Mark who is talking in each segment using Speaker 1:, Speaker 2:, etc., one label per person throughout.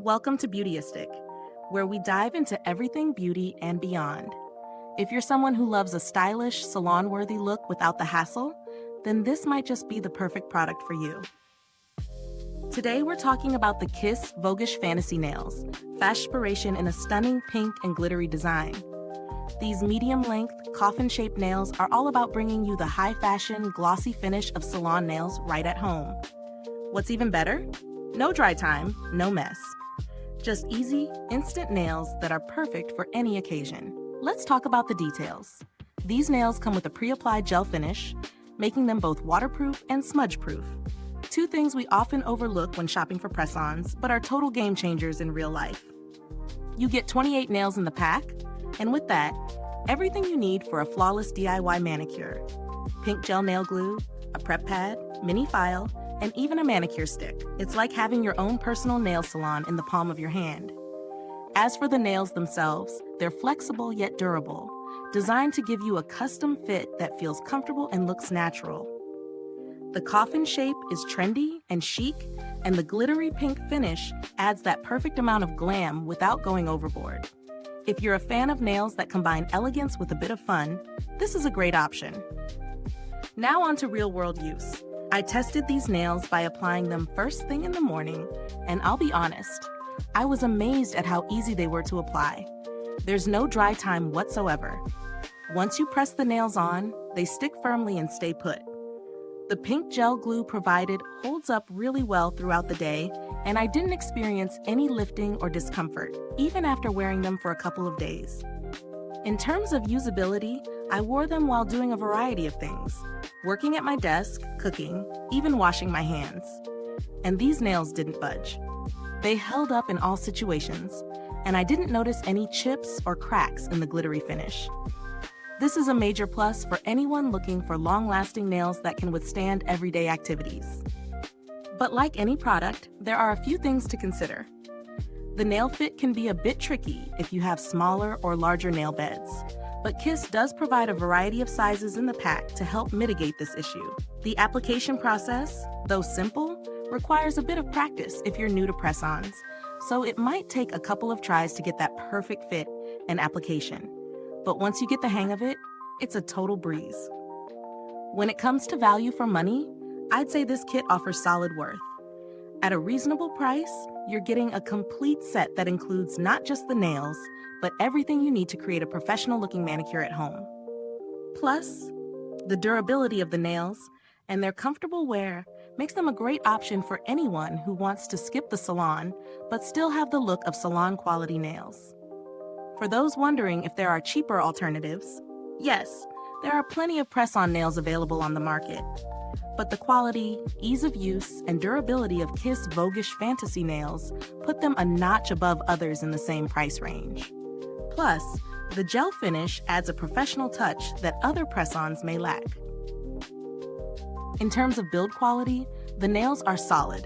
Speaker 1: Welcome to Beautyistic, where we dive into everything beauty and beyond. If you're someone who loves a stylish, salon-worthy look without the hassle, then this might just be the perfect product for you. Today we're talking about the KISS Voguish Fantasy Nails, Fashspiration in a stunning pink and glittery design. These medium-length, coffin-shaped nails are all about bringing you the high-fashion, glossy finish of salon nails right at home. What's even better? No dry time, no mess. Just easy, instant nails that are perfect for any occasion. Let's talk about the details. These nails come with a pre-applied gel finish, making them both waterproof and smudge-proof. Two things we often overlook when shopping for press-ons, but are total game changers in real life. You get 28 nails in the pack, and with that, everything you need for a flawless DIY manicure. Pink gel nail glue, a prep pad, mini file, and even a manicure stick. It's like having your own personal nail salon in the palm of your hand. As for the nails themselves, they're flexible yet durable, designed to give you a custom fit that feels comfortable and looks natural. The coffin shape is trendy and chic, and the glittery pink finish adds that perfect amount of glam without going overboard. If you're a fan of nails that combine elegance with a bit of fun, this is a great option. Now on to real-world use. I tested these nails by applying them first thing in the morning, and I'll be honest, I was amazed at how easy they were to apply. There's no dry time whatsoever. Once you press the nails on, they stick firmly and stay put. The pink gel glue provided holds up really well throughout the day, and I didn't experience any lifting or discomfort, even after wearing them for a couple of days. In terms of usability, I wore them while doing a variety of things, working at my desk, cooking, even washing my hands. And these nails didn't budge. They held up in all situations, and I didn't notice any chips or cracks in the glittery finish. This is a major plus for anyone looking for long-lasting nails that can withstand everyday activities. But like any product, there are a few things to consider. The nail fit can be a bit tricky if you have smaller or larger nail beds, but KISS does provide a variety of sizes in the pack to help mitigate this issue. The application process, though simple, requires a bit of practice if you're new to press-ons, so it might take a couple of tries to get that perfect fit and application. But once you get the hang of it, it's a total breeze. When it comes to value for money, I'd say this kit offers solid worth. At a reasonable price, you're getting a complete set that includes not just the nails, but everything you need to create a professional-looking manicure at home. Plus, the durability of the nails and their comfortable wear makes them a great option for anyone who wants to skip the salon, but still have the look of salon-quality nails. For those wondering if there are cheaper alternatives, yes, there are plenty of press-on nails available on the market. But the quality, ease of use, and durability of KISS Voguish Fantasy Nails put them a notch above others in the same price range. Plus, the gel finish adds a professional touch that other press-ons may lack. In terms of build quality, the nails are solid.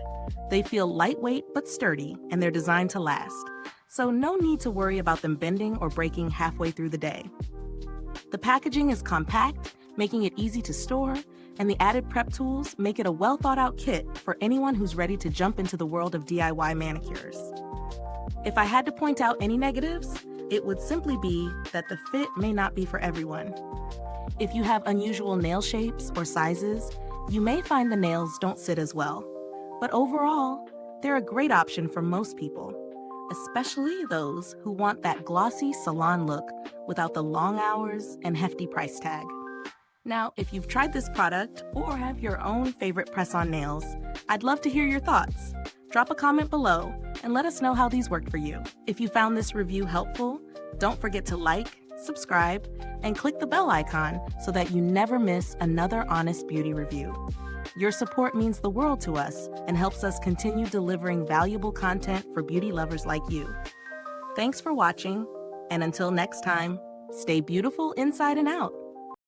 Speaker 1: They feel lightweight but sturdy, and they're designed to last, so no need to worry about them bending or breaking halfway through the day. The packaging is compact, making it easy to store, and the added prep tools make it a well-thought-out kit for anyone who's ready to jump into the world of DIY manicures. If I had to point out any negatives, it would simply be that the fit may not be for everyone. If you have unusual nail shapes or sizes, you may find the nails don't sit as well. But overall, they're a great option for most people, especially those who want that glossy salon look without the long hours and hefty price tag. Now, if you've tried this product or have your own favorite press-on nails, I'd love to hear your thoughts. Drop a comment below and let us know how these worked for you. If you found this review helpful, don't forget to like, subscribe, and click the bell icon so that you never miss another honest beauty review. Your support means the world to us and helps us continue delivering valuable content for beauty lovers like you. Thanks for watching, and until next time, stay beautiful inside and out.